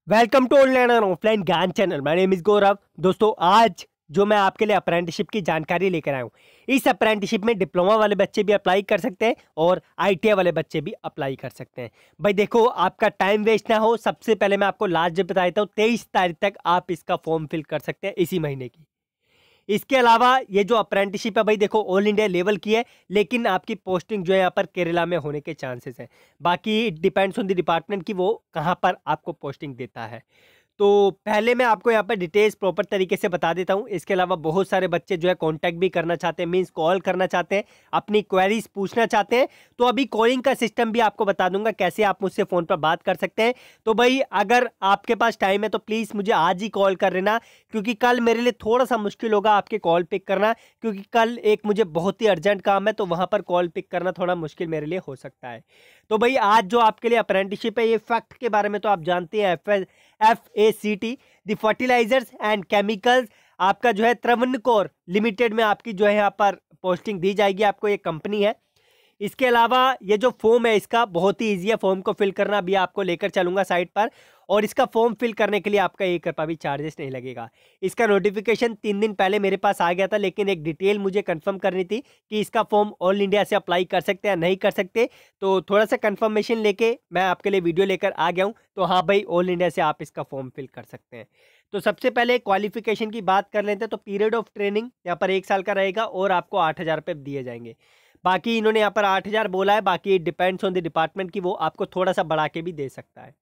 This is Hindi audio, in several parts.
वेलकम टू ऑनलाइन और ऑफलाइन ज्ञान चैनल। माय नेम इज गौरव। दोस्तों, आज जो मैं आपके लिए अप्रेंटिसशिप की जानकारी लेकर आया हूँ, इस अप्रेंटिसशिप में डिप्लोमा वाले बच्चे भी अप्लाई कर सकते हैं और आईटीआई वाले बच्चे भी अप्लाई कर सकते हैं। भाई देखो, आपका टाइम वेस्ट ना हो, सबसे पहले मैं आपको लास्ट डेट बता देता हूँ। 23 तारीख तक आप इसका फॉर्म फिल कर सकते हैं, इसी महीने की। इसके अलावा ये जो अप्रेंटिसशिप है, भाई देखो, ऑल इंडिया लेवल की है, लेकिन आपकी पोस्टिंग जो है यहाँ पर केरला में होने के चांसेस हैं। बाकी डिपेंड्स ऑन द डिपार्टमेंट की वो कहाँ पर आपको पोस्टिंग देता है। तो पहले मैं आपको यहाँ पर डिटेल्स प्रॉपर तरीके से बता देता हूँ। इसके अलावा बहुत सारे बच्चे जो है कांटेक्ट भी करना चाहते हैं, मींस कॉल करना चाहते हैं, अपनी क्वेरीज पूछना चाहते हैं। तो अभी कॉलिंग का सिस्टम भी आपको बता दूंगा, कैसे आप मुझसे फ़ोन पर बात कर सकते हैं। तो भाई, अगर आपके पास टाइम है तो प्लीज़ मुझे आज ही कॉल कर लेना, क्योंकि कल मेरे लिए थोड़ा सा मुश्किल होगा आपके कॉल पिक करना, क्योंकि कल एक मुझे बहुत ही अर्जेंट काम है, तो वहाँ पर कॉल पिक करना थोड़ा मुश्किल मेरे लिए हो सकता है। तो भाई, आज जो आपके लिए अप्रेंटिसशिप है, ये फैक्ट के बारे में तो आप जानते हैं, FACT, the fertilizers and chemicals, आपका जो है त्रवणकोर लिमिटेड में आपकी जो है यहाँ पर पोस्टिंग दी जाएगी। आपको ये कंपनी है। इसके अलावा ये जो फॉर्म है, इसका बहुत ही ईजी है फॉर्म को फिल करना। अभी आपको लेकर चलूंगा साइट पर, और इसका फॉर्म फिल करने के लिए आपका 1 रुपया भी चार्जेस नहीं लगेगा। इसका नोटिफिकेशन 3 दिन पहले मेरे पास आ गया था, लेकिन एक डिटेल मुझे कंफर्म करनी थी कि इसका फॉर्म ऑल इंडिया से अप्लाई कर सकते हैं या नहीं कर सकते। तो थोड़ा सा कंफर्मेशन लेके मैं आपके लिए वीडियो लेकर आ गया हूँ। तो हाँ भाई, ऑल इंडिया से आप इसका फॉर्म फिल कर सकते हैं। तो सबसे पहले क्वालिफिकेशन की बात कर लेते हैं। तो पीरियड ऑफ ट्रेनिंग यहाँ पर 1 साल का रहेगा और आपको 8,000 रुपये दिए जाएंगे। बाकी इन्होंने यहाँ पर 8,000 बोला है, बाकी डिपेंड्स ऑन द डिपार्टमेंट की वो आपको थोड़ा सा बढ़ा के भी दे सकता है।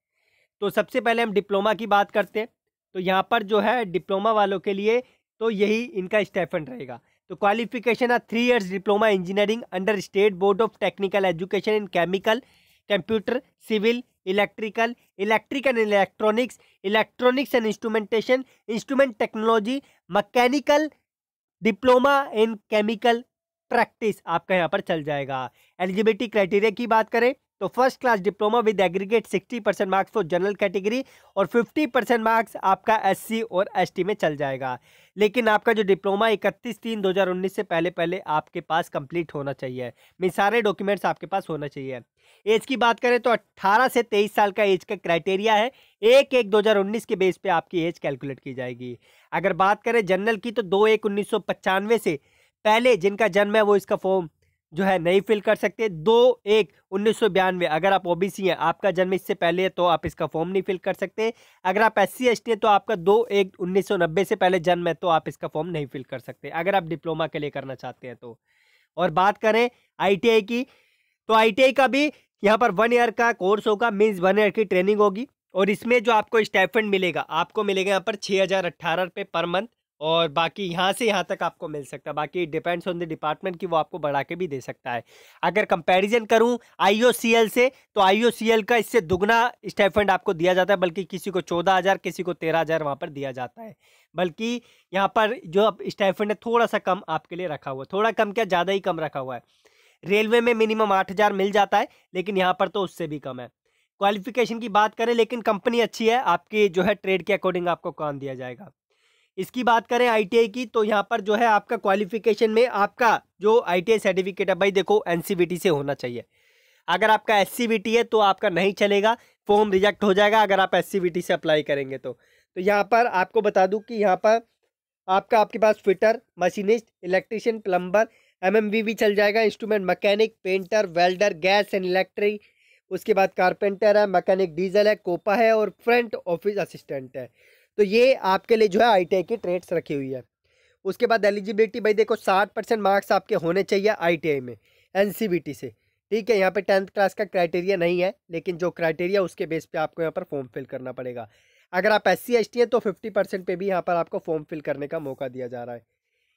तो सबसे पहले हम डिप्लोमा की बात करते हैं। तो यहाँ पर जो है डिप्लोमा वालों के लिए तो यही इनका स्टाइपेंड रहेगा। तो क्वालिफिकेशन है 3 years diploma engineering under state board of technical education in chemical, computer, civil, electrical, electric and electronics, electronics and instrumentation, instrument technology, mechanical, diploma in chemical practice आपका यहाँ पर चल जाएगा। एलिजिबिलिटी क्राइटेरिया की बात करें तो first class diploma with aggregate 60% marks for general category और 50% मार्क्स आपका SC और ST में चल जाएगा। लेकिन आपका जो डिप्लोमा 31/3/2019 से पहले पहले आपके पास कंप्लीट होना चाहिए। मीन सारे डॉक्यूमेंट्स आपके पास होना चाहिए। एज की बात करें तो 18 से 23 साल का एज का क्राइटेरिया है। 1/1/2019 के बेस पे आपकी एज कैलकुलेट की जाएगी। अगर बात करें जनरल की तो 2/1/1995 से पहले जिनका जन्म है वो इसका फॉर्म जो है नहीं फिल कर सकते। 2/1/1992 अगर आप OBC हैं, आपका जन्म इससे पहले है, तो आप इसका फॉर्म नहीं फिल कर सकते। अगर आप SC ST हैं तो आपका 2/1/1990 से पहले जन्म है, तो आप इसका फॉर्म नहीं फिल कर सकते अगर आप डिप्लोमा के लिए करना चाहते हैं तो। और बात करें ITI की, तो ITI का भी यहाँ पर 1 ईयर का कोर्स होगा, मीन्स 1 ईयर की ट्रेनिंग होगी। और इसमें जो आपको स्टाइपेंड मिलेगा, आपको मिलेगा यहाँ पर 6,018 रुपये पर मंथ। और बाकी यहाँ से यहाँ तक आपको मिल सकता है। बाकी डिपेंड्स ऑन द डिपार्टमेंट की वो आपको बढ़ा के भी दे सकता है। अगर कंपैरिजन करूँ IOCL से, तो IOCL का इससे दुगना स्टाइपेंड आपको दिया जाता है, बल्कि किसी को 14,000, किसी को 13,000 वहाँ पर दिया जाता है। बल्कि यहाँ पर जो स्टाइपेंड है थोड़ा सा कम आपके लिए रखा हुआ है। थोड़ा कम क्या, ज़्यादा ही कम रखा हुआ है। रेलवे में मिनिमम 8,000 मिल जाता है, लेकिन यहाँ पर तो उससे भी कम है। क्वालिफिकेशन की बात करें, लेकिन कंपनी अच्छी है, आपकी जो है ट्रेड के अकॉर्डिंग आपको काम दिया जाएगा। इसकी बात करें ITI की, तो यहाँ पर जो है आपका क्वालिफिकेशन में आपका जो ITI सर्टिफिकेट है, भाई देखो, NCVT से होना चाहिए। अगर आपका SCVT है तो आपका नहीं चलेगा, फॉर्म रिजेक्ट हो जाएगा अगर आप SCVT से अप्लाई करेंगे तो यहाँ पर आपको बता दूं कि यहाँ पर आपके पास fitter, machinist, electrician, plumber, MMV भी चल जाएगा, instrument mechanic, painter, welder, gas and electric, उसके बाद कारपेंटर है, मैकेनिक डीजल है, कोपा है और फ्रंट ऑफिस असिस्टेंट है। तो ये आपके लिए जो है ITI की ट्रेड्स रखी हुई है। उसके बाद एलिजिबिलिटी, भाई देखो, 60% मार्क्स आपके होने चाहिए ITI में NCVT से। ठीक है, यहाँ पे 10th क्लास का क्राइटेरिया नहीं है, लेकिन जो क्राइटेरिया उसके बेस पे आपको यहाँ पर फॉर्म फिल करना पड़ेगा। अगर आप SC ST हैं तो 50% पे भी यहाँ पर आपको फॉर्म फिल करने का मौका दिया जा रहा है।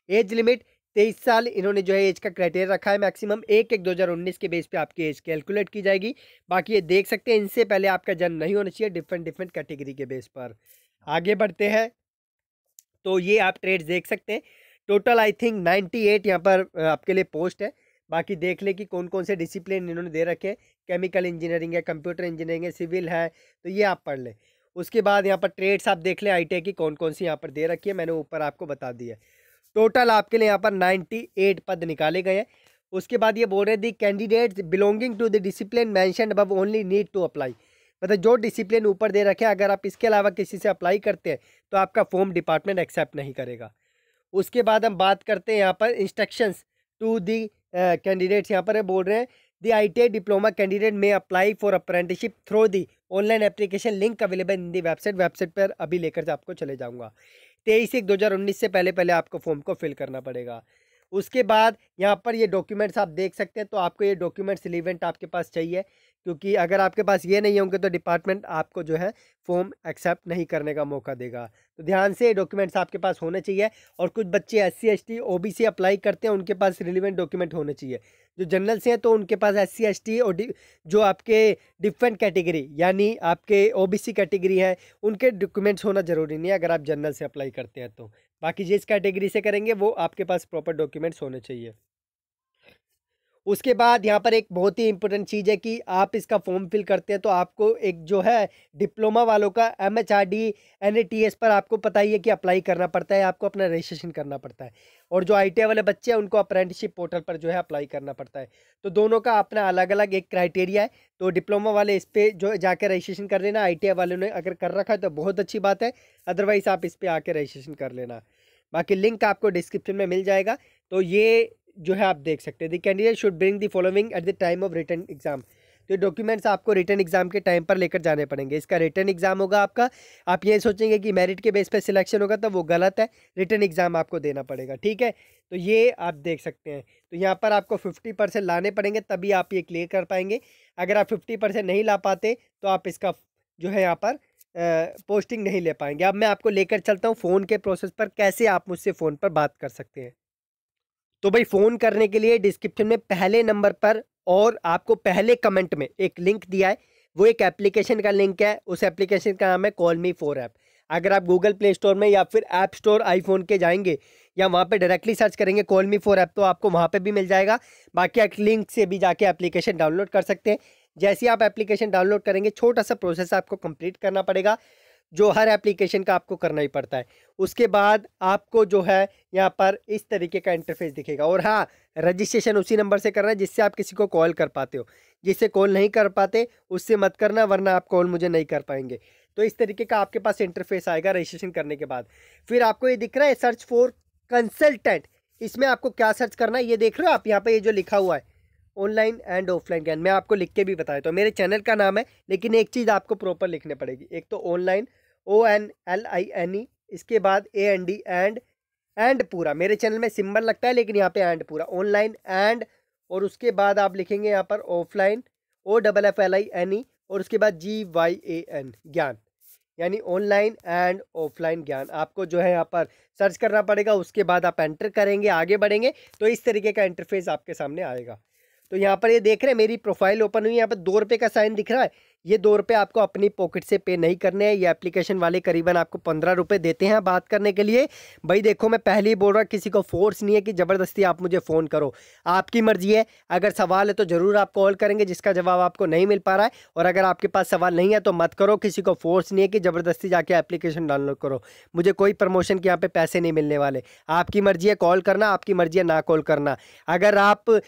एज लिमिट 23 साल इन्होंने जो है एज का क्राइटेरिया रखा है। मैक्सिमम 1/1/2019 के बेस पे आपकी एज कैलकुलेट की जाएगी। बाकी ये देख सकते हैं, इनसे पहले आपका जन्म नहीं होना चाहिए, डिफरेंट कैटेगरी के बेस पर। आगे बढ़ते हैं, तो ये आप ट्रेड्स देख सकते हैं। टोटल आई थिंक 98 यहाँ पर आपके लिए पोस्ट है। बाकी देख ले कि कौन कौन से डिसिप्लिन इन्होंने दे रखे हैं। केमिकल इंजीनियरिंग है, कंप्यूटर इंजीनियरिंग है, सिविल है, तो ये आप पढ़ लें। उसके बाद यहाँ पर ट्रेड्स आप देख लें ITI की कौन कौन सी यहाँ पर दे रखी है, मैंने ऊपर आपको बता दिया है। टोटल आपके लिए यहाँ पर 98 पद निकाले गए हैं। उसके बाद ये बोल रहे the candidates belonging to the discipline mention above only need to apply. मतलब जो डिसिप्लिन ऊपर दे रखे हैं, अगर आप इसके अलावा किसी से अप्लाई करते हैं तो आपका फॉर्म डिपार्टमेंट एक्सेप्ट नहीं करेगा। उसके बाद हम बात करते हैं यहाँ पर इंस्ट्रक्शंस टू दी कैंडिडेट्स। यहाँ पर बोल रहे हैं द ITI डिप्लोमा कैंडिडेट में apply for apprenticeship through the online application link available in the website पर अभी लेकर आपको चले जाऊँगा। 23/1/2019 से पहले पहले आपको फॉर्म को फिल करना पड़ेगा। उसके बाद यहाँ पर ये डॉक्यूमेंट्स आप देख सकते हैं, तो आपको ये डॉक्यूमेंट्स रिलेवेंट आपके पास चाहिए, क्योंकि अगर आपके पास ये नहीं होंगे तो डिपार्टमेंट आपको जो है फॉर्म एक्सेप्ट नहीं करने का मौका देगा। तो ध्यान से डॉक्यूमेंट्स आपके पास होने चाहिए। और कुछ बच्चे SC ST OBC अप्लाई करते हैं, उनके पास रिलेवेंट डॉक्यूमेंट होने चाहिए। जो जनरल से हैं तो उनके पास SC ST और जो आपके डिफरेंट कैटेगरी यानी आपके OBC कैटेगरी है उनके डॉक्यूमेंट्स होना ज़रूरी नहीं है अगर आप जनरल से अप्लाई करते हैं तो। बाकी जिस कैटेगरी से करेंगे वो आपके पास प्रॉपर डॉक्यूमेंट्स होने चाहिए। उसके बाद यहाँ पर एक बहुत ही इंपॉर्टेंट चीज़ है कि आप इसका फॉर्म फिल करते हैं तो आपको एक जो है डिप्लोमा वालों का MHRD NATS पर आपको पता ही है कि अप्लाई करना पड़ता है, आपको अपना रजिस्ट्रेशन करना पड़ता है। और जो ITI वाले बच्चे हैं उनको अप्रेंटिसशिप पोर्टल पर जो है अप्लाई करना पड़ता है। तो दोनों का अपना अलग अलग एक क्राइटेरिया है। तो डिप्लोमा वाले इस पर जो जाकर रजिस्ट्रेशन कर लेना, ITI वालों ने अगर कर रखा है तो बहुत अच्छी बात है, अदरवाइज़ आप इस पर आके रजिस्ट्रेशन कर लेना। बाकी लिंक आपको डिस्क्रिप्शन में मिल जाएगा। तो ये जो है आप देख सकते हैं the candidate should bring the following at the time of written exam. तो डॉक्यूमेंट्स आपको रिटन एग्जाम के टाइम पर लेकर जाने पड़ेंगे। इसका रिटन एग्जाम होगा आपका, आप ये सोचेंगे कि मेरिट के बेस पे सिलेक्शन होगा तो वो गलत है, रिटन एग्जाम आपको देना पड़ेगा, ठीक है। तो ये आप देख सकते हैं। तो यहाँ पर आपको 50% लाने पड़ेंगे तभी आप ये क्लियर कर पाएंगे। अगर आप 50% नहीं ला पाते तो आप इसका जो है यहाँ पर पोस्टिंग नहीं ले पाएंगे। अब मैं आपको लेकर चलता हूँ फ़ोन के प्रोसेस पर, कैसे आप मुझसे फ़ोन पर बात कर सकते हैं। तो भाई फ़ोन करने के लिए डिस्क्रिप्शन में पहले नंबर पर और आपको पहले कमेंट में एक लिंक दिया है, वो एक एप्लीकेशन का लिंक है। उस एप्लीकेशन का नाम है कॉल मी 4 ऐप। अगर आप गूगल प्ले स्टोर में या फिर ऐप स्टोर आईफोन के जाएंगे या वहाँ पे डायरेक्टली सर्च करेंगे कॉल मी 4 ऐप तो आपको वहाँ पे भी मिल जाएगा। बाकी आप लिंक से भी जाके एप्लीकेशन डाउनलोड कर सकते हैं। जैसे ही आप एप्लीकेशन डाउनलोड करेंगे छोटा सा प्रोसेस आपको कंप्लीट करना पड़ेगा, जो हर एप्लीकेशन का आपको करना ही पड़ता है। उसके बाद आपको जो है यहाँ पर इस तरीके का इंटरफेस दिखेगा। और हाँ, रजिस्ट्रेशन उसी नंबर से करना है जिससे आप किसी को कॉल कर पाते हो। जिससे कॉल नहीं कर पाते उससे मत करना, वरना आप कॉल मुझे नहीं कर पाएंगे। तो इस तरीके का आपके पास इंटरफेस आएगा रजिस्ट्रेशन करने के बाद। फिर आपको ये दिख रहा है सर्च फॉर कंसल्टेंट, इसमें आपको क्या सर्च करना है ये देख रहे हो आप। यहाँ पर ये जो लिखा हुआ है ऑनलाइन एंड ऑफलाइन ज्ञान, मैं आपको लिख के भी बताया। तो मेरे चैनल का नाम है, लेकिन एक चीज़ आपको प्रॉपर लिखनी पड़ेगी। एक तो ऑनलाइन ONLINE, इसके बाद AND एंड पूरा। मेरे चैनल में सिंबल लगता है लेकिन यहाँ पे एंड पूरा, ऑनलाइन एंड, और उसके बाद आप लिखेंगे यहाँ पर ऑफलाइन OFFLINE, और उसके बाद GYAN ज्ञान, यानी ऑनलाइन एंड ऑफलाइन ज्ञान आपको जो है यहाँ पर सर्च करना पड़ेगा। उसके बाद आप एंटर करेंगे, आगे बढ़ेंगे तो इस तरीके का इंटरफेस आपके सामने आएगा। तो यहाँ पर ये देख रहे हैं मेरी प्रोफाइल ओपन हुई, यहाँ पर 2 रुपये का साइन दिख रहा है। ये 2 रुपये आपको अपनी पॉकेट से पे नहीं करने हैं। ये एप्लीकेशन वाले करीबन आपको 15 रुपये देते हैं बात करने के लिए। भाई देखो, मैं पहले ही बोल रहा, किसी को फोर्स नहीं है कि ज़बरदस्ती आप मुझे फ़ोन करो, आपकी मर्जी है। अगर सवाल है तो ज़रूर आप कॉल करेंगे जिसका जवाब आपको नहीं मिल पा रहा है, और अगर आपके पास सवाल नहीं है तो मत करो। किसी को फोर्स नहीं है कि ज़बरदस्ती जाके एप्लीकेशन डाउनलोड करो। मुझे कोई प्रमोशन के यहाँ पे पैसे नहीं मिलने वाले। आपकी मर्जी है कॉल करना, आपकी मर्जी है ना कॉल करना। अगर आप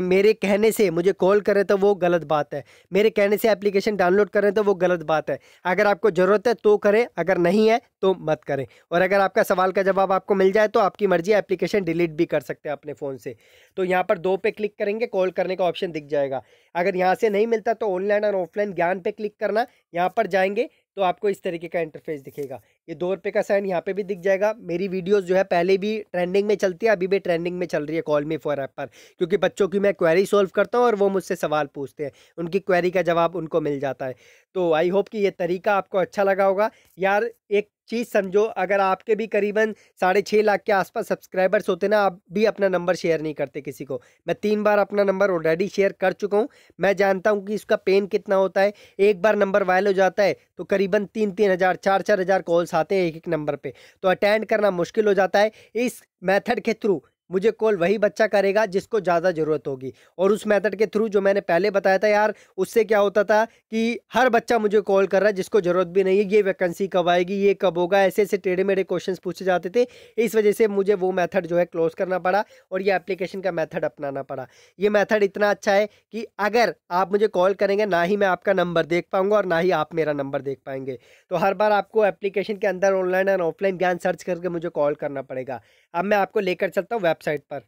मेरे कहने से मुझे कॉल करें तो वो गलत बात है, मेरे कहने से एप्लीकेशन डाउनलोड करें तो वो गलत बात है। अगर आपको ज़रूरत है तो करें, अगर नहीं है तो मत करें। और अगर आपका सवाल का जवाब आपको मिल जाए तो आपकी मर्जी, एप्लीकेशन डिलीट भी कर सकते हैं अपने फ़ोन से। तो यहाँ पर 2 पे क्लिक करेंगे, कॉल करने का ऑप्शन दिख जाएगा। अगर यहाँ से नहीं मिलता तो ऑनलाइन और ऑफलाइन ज्ञान पे क्लिक करना। यहाँ पर जाएंगे तो आपको इस तरीके का इंटरफेस दिखेगा। ये 2 रुपये का साइन यहाँ पे भी दिख जाएगा। मेरी वीडियोस जो है पहले भी ट्रेंडिंग में चलती है, अभी भी ट्रेंडिंग में चल रही है कॉल मी 4 ऐप पर, क्योंकि बच्चों की मैं क्वेरी सॉल्व करता हूँ और वो मुझसे सवाल पूछते हैं, उनकी क्वेरी का जवाब उनको मिल जाता है। तो आई होप कि ये तरीका आपको अच्छा लगा होगा। यार एक चीज़ समझो, अगर आपके भी करीबन 6.5 लाख के आसपास सब्सक्राइबर्स होते ना, आप भी अपना नंबर शेयर नहीं करते किसी को। मैं 3 बार अपना नंबर ऑलरेडी शेयर कर चुका हूँ। मैं जानता हूँ कि इसका पेन कितना होता है। एक बार नंबर वायरल हो जाता है तो करीबन 3-3 हज़ार 4-4 हज़ार कॉल्स आते हैं एक नंबर पे, तो अटेंड करना मुश्किल हो जाता है। इस मेथड के थ्रू मुझे कॉल वही बच्चा करेगा जिसको ज़्यादा ज़रूरत होगी। और उस मेथड के थ्रू जो मैंने पहले बताया था यार, उससे क्या होता था कि हर बच्चा मुझे कॉल कर रहा है जिसको ज़रूरत भी नहीं है, ये वैकेंसी कब आएगी, ये कब होगा, ऐसे टेढ़े मेढ़े क्वेश्चंस पूछे जाते थे। इस वजह से मुझे वो मेथड जो है क्लोज करना पड़ा और ये एप्लीकेशन का मेथड अपनाना पड़ा। ये मेथड इतना अच्छा है कि अगर आप मुझे कॉल करेंगे, ना ही मैं आपका नंबर देख पाऊंगा और ना ही आप मेरा नंबर देख पाएंगे। तो हर बार आपको एप्लीकेशन के अंदर ऑनलाइन और ऑफलाइन ज्ञान सर्च करके मुझे कॉल करना पड़ेगा। अब मैं आपको लेकर चलता हूँ वेबसाइट पर।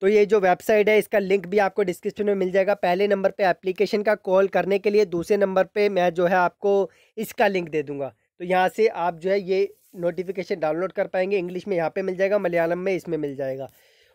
तो ये जो वेबसाइट है इसका लिंक भी आपको डिस्क्रिप्शन में मिल जाएगा। पहले नंबर पे एप्लीकेशन का कॉल करने के लिए, दूसरे नंबर पे मैं जो है आपको इसका लिंक दे दूंगा। तो यहाँ से आप जो है ये नोटिफिकेशन डाउनलोड कर पाएंगे। इंग्लिश में यहाँ पे मिल जाएगा, मलयालम में इसमें मिल जाएगा।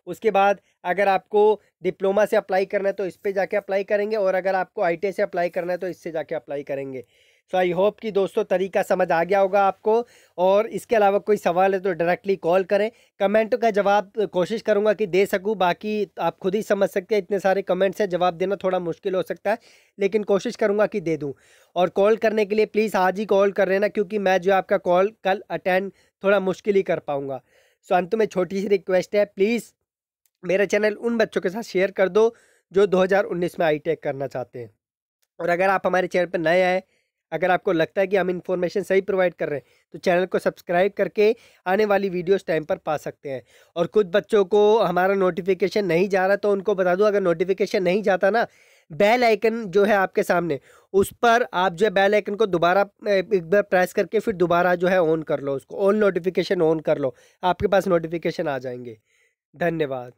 उसके बाद अगर आपको डिप्लोमा से अप्लाई करना है तो इस पर जाके अप्लाई करेंगे, और अगर आपको ITI से अप्लाई करना है तो इससे जाके अप्लाई करेंगे। सो आई होप कि दोस्तों तरीका समझ आ गया होगा आपको। और इसके अलावा कोई सवाल है तो डायरेक्टली कॉल करें। कमेंट का जवाब कोशिश करूंगा कि दे सकूं, बाकी आप खुद ही समझ सकते हैं, इतने सारे कमेंट्स हैं, जवाब देना थोड़ा मुश्किल हो सकता है, लेकिन कोशिश करूंगा कि दे दूं। और कॉल करने के लिए प्लीज़ आज ही कॉल कर लेना, क्योंकि मैं जो आपका कॉल कल अटेंड थोड़ा मुश्किल ही कर पाऊँगा। सो अंत में छोटी सी रिक्वेस्ट है, प्लीज़ मेरा चैनल उन बच्चों के साथ शेयर कर दो जो 2019 में ITI करना चाहते हैं। और अगर आप हमारे चैनल पर नए आए, अगर आपको लगता है कि हम इन्फॉर्मेशन सही प्रोवाइड कर रहे हैं, तो चैनल को सब्सक्राइब करके आने वाली वीडियोस टाइम पर पा सकते हैं। और कुछ बच्चों को हमारा नोटिफिकेशन नहीं जा रहा, तो उनको बता दूं, अगर नोटिफिकेशन नहीं जाता ना, बेल आइकन जो है आपके सामने, उस पर आप जो है बेल आइकन को दोबारा एक बार प्रेस करके फिर दोबारा जो है ऑन कर लो, उसको ऑन नोटिफिकेशन ऑन कर लो, आपके पास नोटिफिकेशन आ जाएंगे। धन्यवाद।